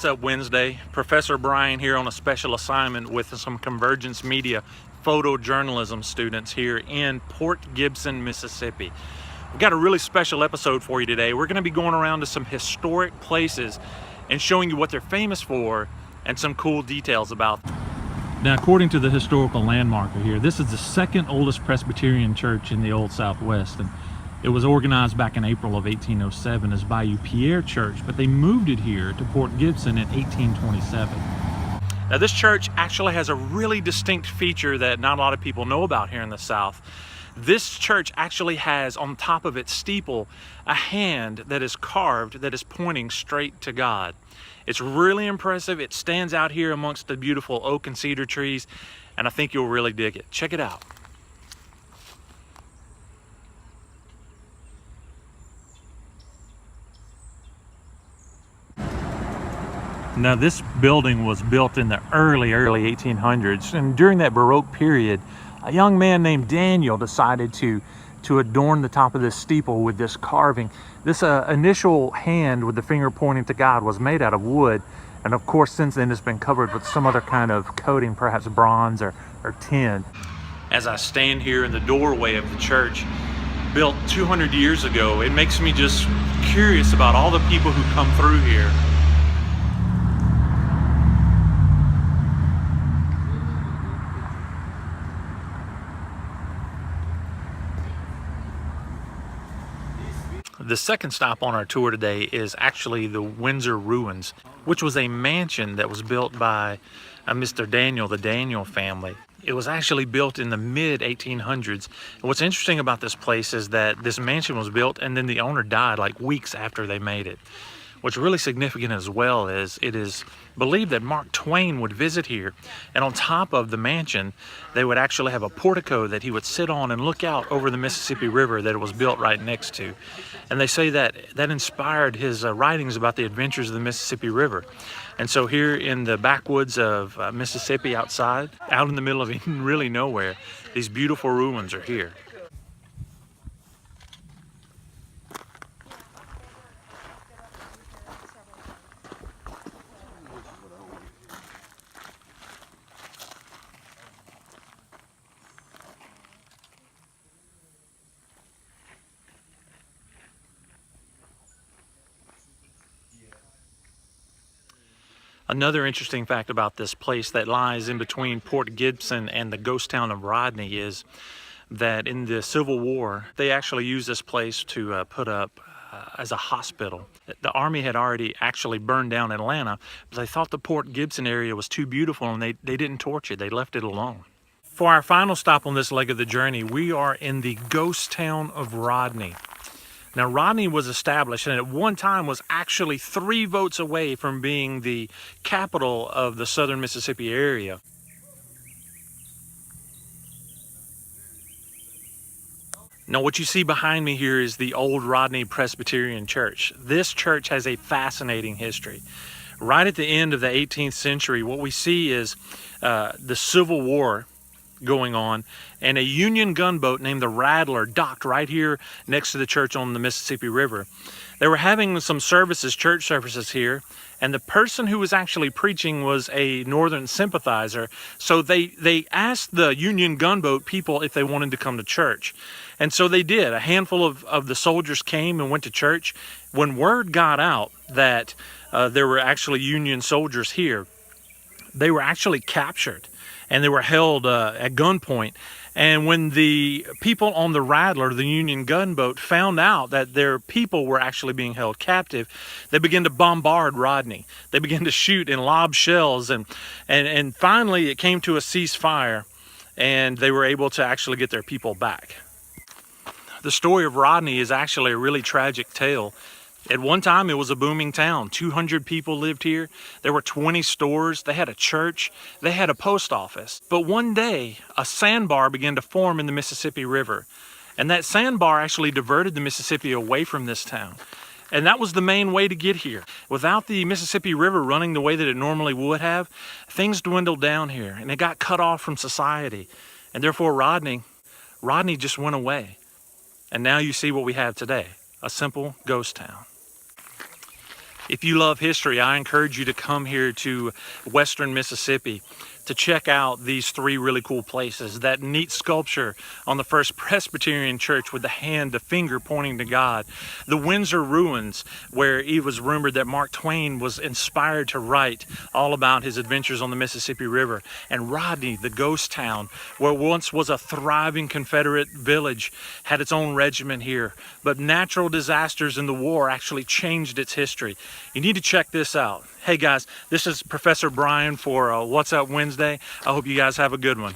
What's up, Wednesday? Professor Brian here on a special assignment with some Convergence Media photojournalism students here in Port Gibson, Mississippi. We've got a really special episode for you today. We're going to be going around to some historic places and showing you what they're famous for and some cool details about them. Now, according to the historical landmarker here, this is the second oldest Presbyterian church in the Old Southwest, and it was organized back in April of 1807 as Bayou Pierre Church, but they moved it here to Port Gibson in 1827. Now, this church actually has a really distinct feature that not a lot of people know about here in the South. This church actually has on top of its steeple a hand that is carved that is pointing straight to God. It's really impressive. It stands out here amongst the beautiful oak and cedar trees, and I think you'll really dig it. Check it out. Now, this building was built in the early 1800s, and during that Baroque period, a young man named Daniel decided to adorn the top of this steeple with this carving. This initial hand with the finger pointing to God was made out of wood, and of course since then it's been covered with some other kind of coating, perhaps bronze or tin. As I stand here in the doorway of the church, built 200 years ago, it makes me just curious about all the people who come through here. The second stop on our tour today is actually the Windsor ruins, which was a mansion that was built by Mr. Daniel, the Daniel family. It was actually built in the mid-1800s. And what's interesting about this place is that this mansion was built and then the owner died like weeks after they made it. What's really significant as well is it is believed that Mark Twain would visit here, and on top of the mansion they would actually have a portico that he would sit on and look out over the Mississippi River that it was built right next to. And they say that inspired his writings about the adventures of the Mississippi River. And so here in the backwoods of Mississippi, outside, out in the middle of really nowhere, these beautiful ruins are here. Another interesting fact about this place that lies in between Port Gibson and the ghost town of Rodney is that in the Civil War, they actually used this place to put up as a hospital. The Army had already actually burned down Atlanta, but they thought the Port Gibson area was too beautiful and they didn't torch it, they left it alone. For our final stop on this leg of the journey, we are in the ghost town of Rodney. Now, Rodney was established and at one time was actually 3 votes away from being the capital of the southern Mississippi area. Now, what you see behind me here is the old Rodney Presbyterian Church. This church has a fascinating history. Right at the end of the 18th century, what we see is the Civil War going on, and a Union gunboat named the Rattler docked right here next to the church on the Mississippi River. They were having some services, church services here, and the person who was actually preaching was a Northern sympathizer, so they asked the Union gunboat people if they wanted to come to church. And so they did. A handful of the soldiers came and went to church. When word got out that there were actually Union soldiers here, they were actually captured and they were held at gunpoint. And when the people on the Rattler, the Union gunboat, found out that their people were actually being held captive, they began to bombard Rodney. They began to shoot and lob shells, and finally it came to a ceasefire, and they were able to actually get their people back. The story of Rodney is actually a really tragic tale. At one time, it was a booming town. 200 people lived here. There were 20 stores. They had a church. They had a post office. But one day, a sandbar began to form in the Mississippi River. And that sandbar actually diverted the Mississippi away from this town. And that was the main way to get here. Without the Mississippi River running the way that it normally would have, things dwindled down here and it got cut off from society. And therefore, Rodney just went away. And now you see what we have today, a simple ghost town. If you love history, I encourage you to come here to Western Mississippi to check out these three really cool places. That neat sculpture on the first Presbyterian church with the finger pointing to God. The Windsor ruins, where it was rumored that Mark Twain was inspired to write all about his adventures on the Mississippi River. And Rodney, the ghost town, where once was a thriving Confederate village, had its own regiment here. But natural disasters in the war actually changed its history. You need to check this out. Hey guys, this is Professor Brian for What's Up Wednesday. I hope you guys have a good one.